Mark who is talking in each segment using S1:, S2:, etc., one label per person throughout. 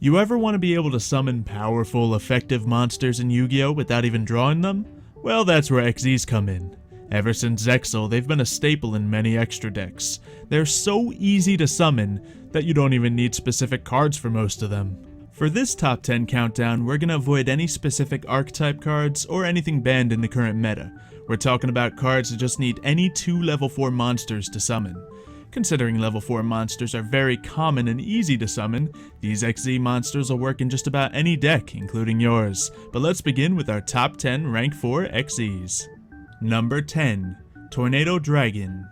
S1: You ever want to be able to summon powerful, effective monsters in Yu-Gi-Oh! Without even drawing them? Well, that's where XZs come in. Ever since Zexal, they've been a staple in many extra decks. They're so easy to summon that you don't even need specific cards for most of them. For this top 10 countdown, we're going to avoid any specific archetype cards or anything banned in the current meta. We're talking about cards that just need any 2 level 4 monsters to summon. Considering level 4 monsters are very common and easy to summon, these XZ monsters will work in just about any deck, including yours. But let's begin with our top 10 rank 4 XZs. Number 10. Tornado Dragon.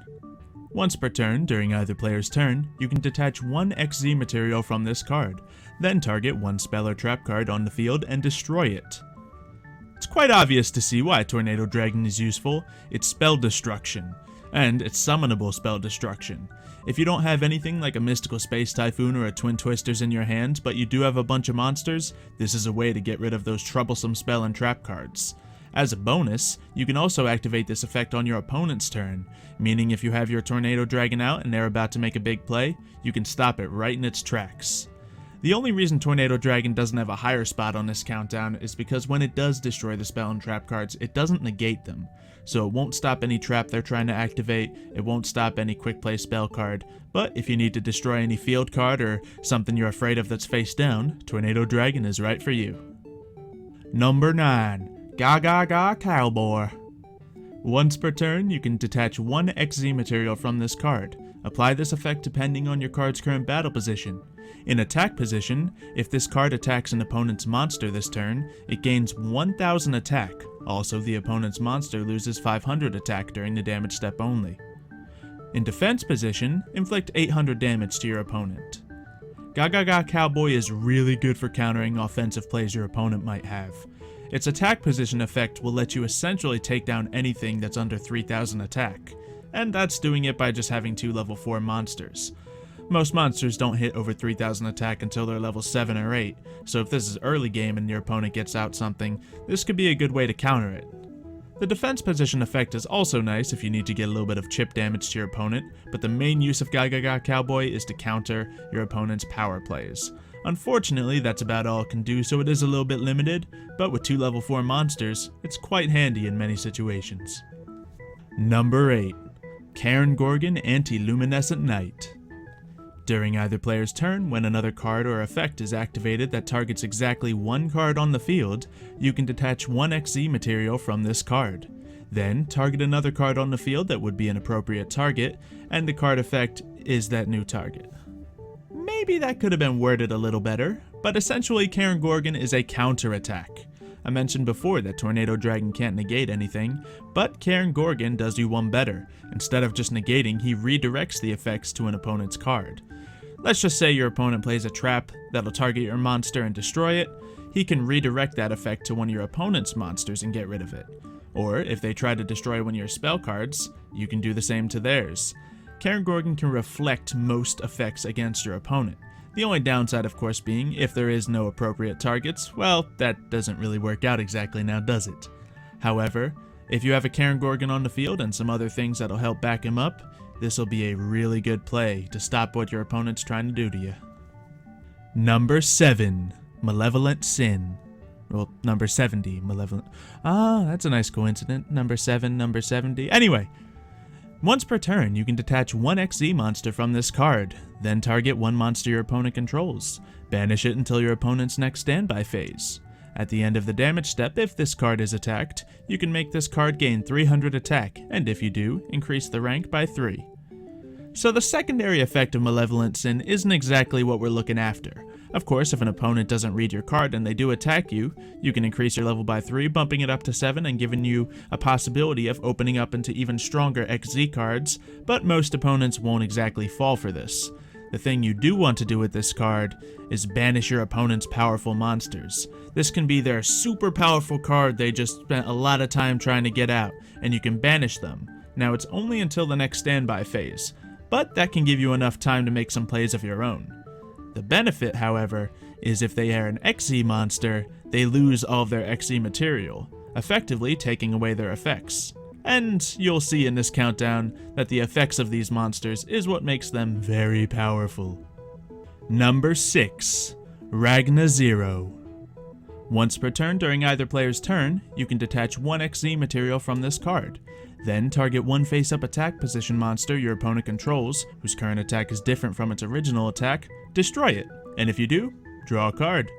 S1: Once per turn, during either player's turn, you can detach 1 XZ material from this card, then target 1 spell or trap card on the field and destroy it. It's quite obvious to see why Tornado Dragon is useful. It's spell destruction. And it's summonable spell destruction. If you don't have anything like a Mystical Space Typhoon or a Twin Twisters in your hand, but you do have a bunch of monsters, this is a way to get rid of those troublesome spell and trap cards. As a bonus, you can also activate this effect on your opponent's turn, meaning if you have your Tornado Dragon out and they're about to make a big play, you can stop it right in its tracks. The only reason Tornado Dragon doesn't have a higher spot on this countdown is because when it does destroy the spell and trap cards, it doesn't negate them. So it won't stop any trap they're trying to activate, it won't stop any quick play spell card, but if you need to destroy any field card or something you're afraid of that's face down, Tornado Dragon is right for you. Number 9. Gagaga Cowboy. Once per turn, you can detach 1 XZ material from this card. Apply this effect depending on your card's current battle position. In attack position, if this card attacks an opponent's monster this turn, it gains 1000 attack. Also, the opponent's monster loses 500 attack during the damage step only. In defense position, inflict 800 damage to your opponent. Gagaga Cowboy is really good for countering offensive plays your opponent might have. Its attack position effect will let you essentially take down anything that's under 3000 attack, and that's doing it by just having 2 level 4 monsters. Most monsters don't hit over 3000 attack until they're level 7 or 8, so if this is early game and your opponent gets out something, this could be a good way to counter it. The defense position effect is also nice if you need to get a little bit of chip damage to your opponent, but the main use of Gagaga Cowboy is to counter your opponent's power plays. Unfortunately, that's about all it can do, so it is a little bit limited, but with 2 level 4 monsters, it's quite handy in many situations. Number 8. Karin Gorgon Anti-Luminescent Knight. During either player's turn, when another card or effect is activated that targets exactly 1 card on the field, you can detach 1 XZ material from this card. Then, target another card on the field that would be an appropriate target, and the card effect is that new target. Maybe that could have been worded a little better, but essentially Karin Gorgon is a counter-attack. I mentioned before that Tornado Dragon can't negate anything, but Karin Gorgon does you one better. Instead of just negating, he redirects the effects to an opponent's card. Let's just say your opponent plays a trap that'll target your monster and destroy it. He can redirect that effect to one of your opponent's monsters and get rid of it. Or, if they try to destroy one of your spell cards, you can do the same to theirs. Karin Gorgon can reflect most effects against your opponent. The only downside, of course, being if there is no appropriate targets, well, that doesn't really work out exactly now, does it? However, if you have a Karin Gorgon on the field and some other things that'll help back him up, this will be a really good play to stop what your opponent's trying to do to you. Number 7. Malevolent Sin. Well, number 70, Malevolent. Ah, that's a nice coincidence. Number 7, number 70. Anyway, once per turn, you can detach 1 XZ monster from this card, then target 1 monster your opponent controls. Banish it until your opponent's next standby phase. At the end of the damage step, if this card is attacked, you can make this card gain 300 attack, and if you do, increase the rank by 3. So the secondary effect of Malevolent Sin isn't exactly what we're looking after. Of course, if an opponent doesn't read your card and they do attack you, you can increase your level by 3, bumping it up to 7 and giving you a possibility of opening up into even stronger XZ cards, but most opponents won't exactly fall for this. The thing you do want to do with this card is banish your opponent's powerful monsters. This can be their super powerful card they just spent a lot of time trying to get out, and you can banish them. Now it's only until the next standby phase, but that can give you enough time to make some plays of your own. The benefit, however, is if they are an XZ monster, they lose all of their XZ material, effectively taking away their effects. And you'll see in this countdown that the effects of these monsters is what makes them very powerful. Number 6. Ragna Zero. Once per turn during either player's turn, you can detach one XZ material from this card. Then target one face-up attack position monster your opponent controls, whose current attack is different from its original attack, destroy it, and if you do, draw a card.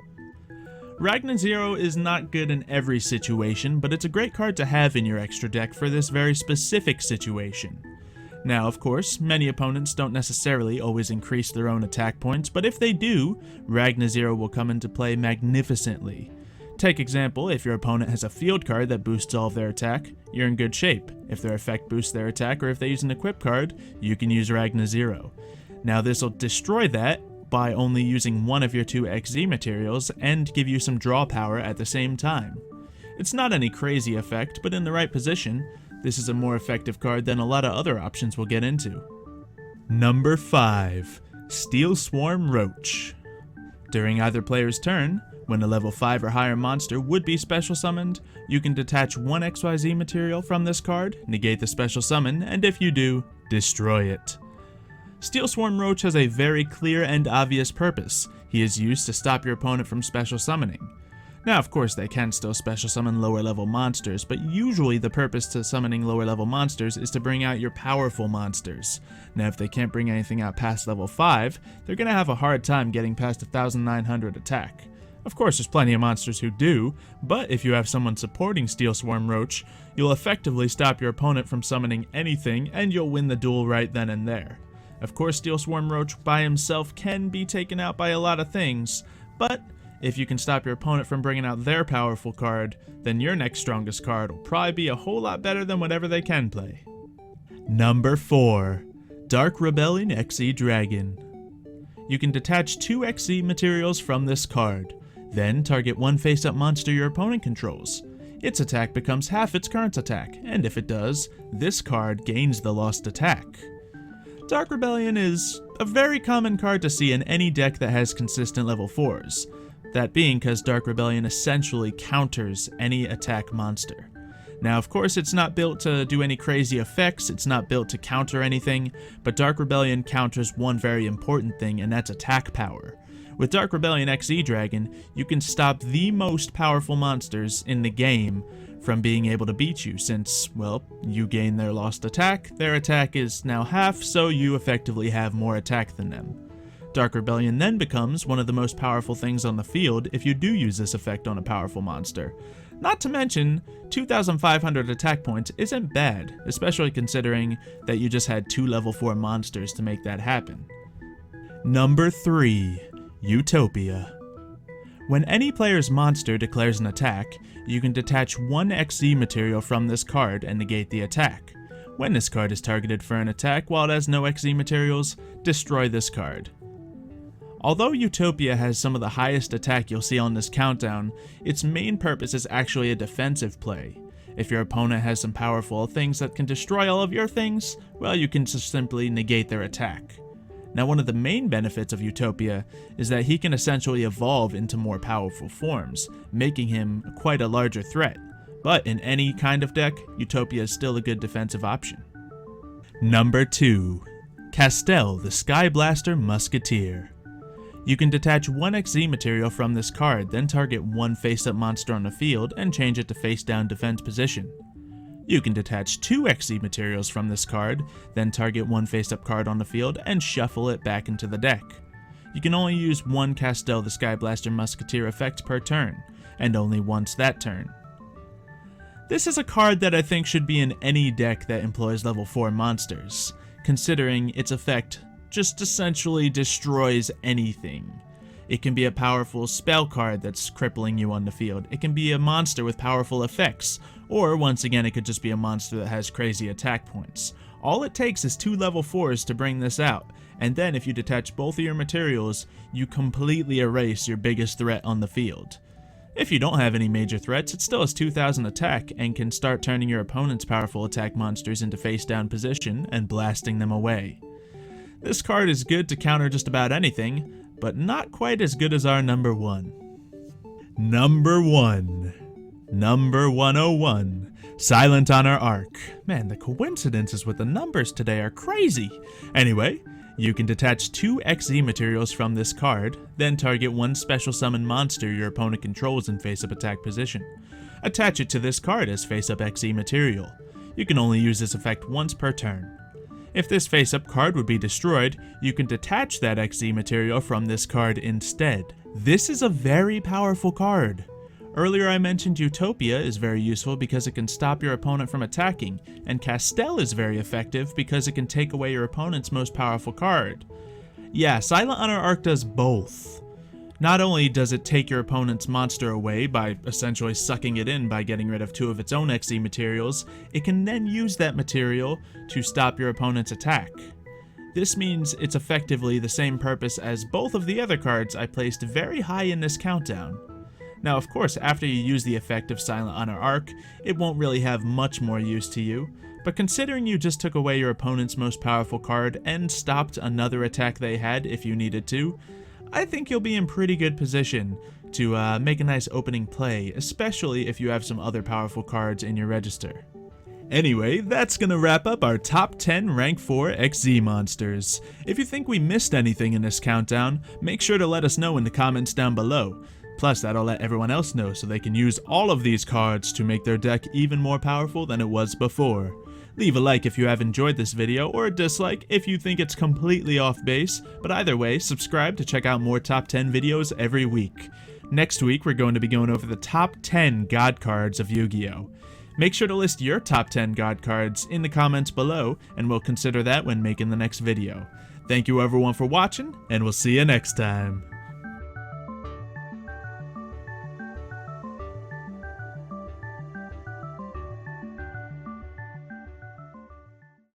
S1: Ragna Zero is not good in every situation, but it's a great card to have in your extra deck for this very specific situation. Now, of course, many opponents don't necessarily always increase their own attack points, but if they do, Ragna Zero will come into play magnificently. Take example, if your opponent has a field card that boosts all of their attack, you're in good shape. If their effect boosts their attack, or if they use an equip card, you can use Ragna Zero. Now this will destroy that by only using one of your two XZ materials and give you some draw power at the same time. It's not any crazy effect, but in the right position, this is a more effective card than a lot of other options we'll get into. Number 5. Steel Swarmroche. During either player's turn, when a level 5 or higher monster would be special summoned, you can detach one XYZ material from this card, negate the special summon, and if you do, destroy it. Steel Swarmroche has a very clear and obvious purpose. He is used to stop your opponent from special summoning. Now, of course, they can still special summon lower level monsters, but usually the purpose to summoning lower level monsters is to bring out your powerful monsters. Now, if they can't bring anything out past level 5, they're gonna have a hard time getting past 1900 attack. Of course, there's plenty of monsters who do, but if you have someone supporting Steel Swarmroche, you'll effectively stop your opponent from summoning anything, and you'll win the duel right then and there. Of course, Steel Swarmroche by himself can be taken out by a lot of things, but if you can stop your opponent from bringing out their powerful card, then your next strongest card will probably be a whole lot better than whatever they can play. Number 4. Dark Rebellion XZ Dragon. You can detach two XZ materials from this card. Then target one face-up monster your opponent controls. Its attack becomes half its current attack, and if it does, this card gains the lost attack. Dark Rebellion is a very common card to see in any deck that has consistent level 4s. That being because Dark Rebellion essentially counters any attack monster. Now, of course, it's not built to do any crazy effects, it's not built to counter anything, but Dark Rebellion counters one very important thing, and that's attack power. With Dark Rebellion XZ Dragon, you can stop the most powerful monsters in the game from being able to beat you, since, well, you gain their lost attack, their attack is now half, so you effectively have more attack than them. Dark Rebellion then becomes one of the most powerful things on the field if you do use this effect on a powerful monster. Not to mention, 2,500 attack points isn't bad, especially considering that you just had 2 level 4 monsters to make that happen. Number 3. Utopia. When any player's monster declares an attack, you can detach one XZ material from this card and negate the attack. When this card is targeted for an attack while it has no XZ materials, destroy this card. Although Utopia has some of the highest attack you'll see on this countdown, its main purpose is actually a defensive play. If your opponent has some powerful things that can destroy all of your things, well, you can just simply negate their attack. Now, one of the main benefits of Utopia is that he can essentially evolve into more powerful forms, making him quite a larger threat. But in any kind of deck, Utopia is still a good defensive option. Number 2. Castel, the Sky Blaster Musketeer. You can detach one XZ material from this card, then target one face-up monster on the field and change it to face-down defense position. You can detach two XZ materials from this card, then target one face-up card on the field and shuffle it back into the deck. You can only use one Castel the Sky Blaster Musketeer effect per turn, and only once that turn. This is a card that I think should be in any deck that employs level 4 monsters, considering its effect just essentially destroys anything. It can be a powerful spell card that's crippling you on the field. It can be a monster with powerful effects, or once again it could just be a monster that has crazy attack points. All it takes is 2 level 4s to bring this out, and then if you detach both of your materials, you completely erase your biggest threat on the field. If you don't have any major threats, it still has 2,000 attack and can start turning your opponent's powerful attack monsters into face down position and blasting them away. This card is good to counter just about anything, but not quite as good as our number 1. Number 1. Number 101. Silent Honor Ark. Man, the coincidences with the numbers today are crazy. Anyway, You can detach 2 XZ materials from this card, then target one special summon monster your opponent controls in face-up attack position. Attach it to this card as face-up XZ material. You can only use this effect once per turn. If this face-up card would be destroyed, you can detach that XZ material from this card instead. This is a very powerful card. Earlier I mentioned Utopia is very useful because it can stop your opponent from attacking, and Castel is very effective because it can take away your opponent's most powerful card. Yeah, Honor Ark does both. Not only does it take your opponent's monster away by essentially sucking it in by getting rid of 2 of its own XZ materials, it can then use that material to stop your opponent's attack. This means it's effectively the same purpose as both of the other cards I placed very high in this countdown. Now, of course, after you use the effect of Honor Ark, it won't really have much more use to you, but considering you just took away your opponent's most powerful card and stopped another attack they had if you needed to, I think you'll be in pretty good position to make a nice opening play, especially if you have some other powerful cards in your register. Anyway, that's gonna wrap up our top 10 rank 4 XZ monsters. If you think we missed anything in this countdown, make sure to let us know in the comments down below. Plus, that'll let everyone else know so they can use all of these cards to make their deck even more powerful than it was before. Leave a like if you have enjoyed this video, or a dislike if you think it's completely off base, but either way, subscribe to check out more top 10 videos every week. Next week, we're going to be going over the top 10 God cards of Yu-Gi-Oh! Make sure to list your top 10 God cards in the comments below, and we'll consider that when making the next video. Thank you everyone for watching, and we'll see you next time.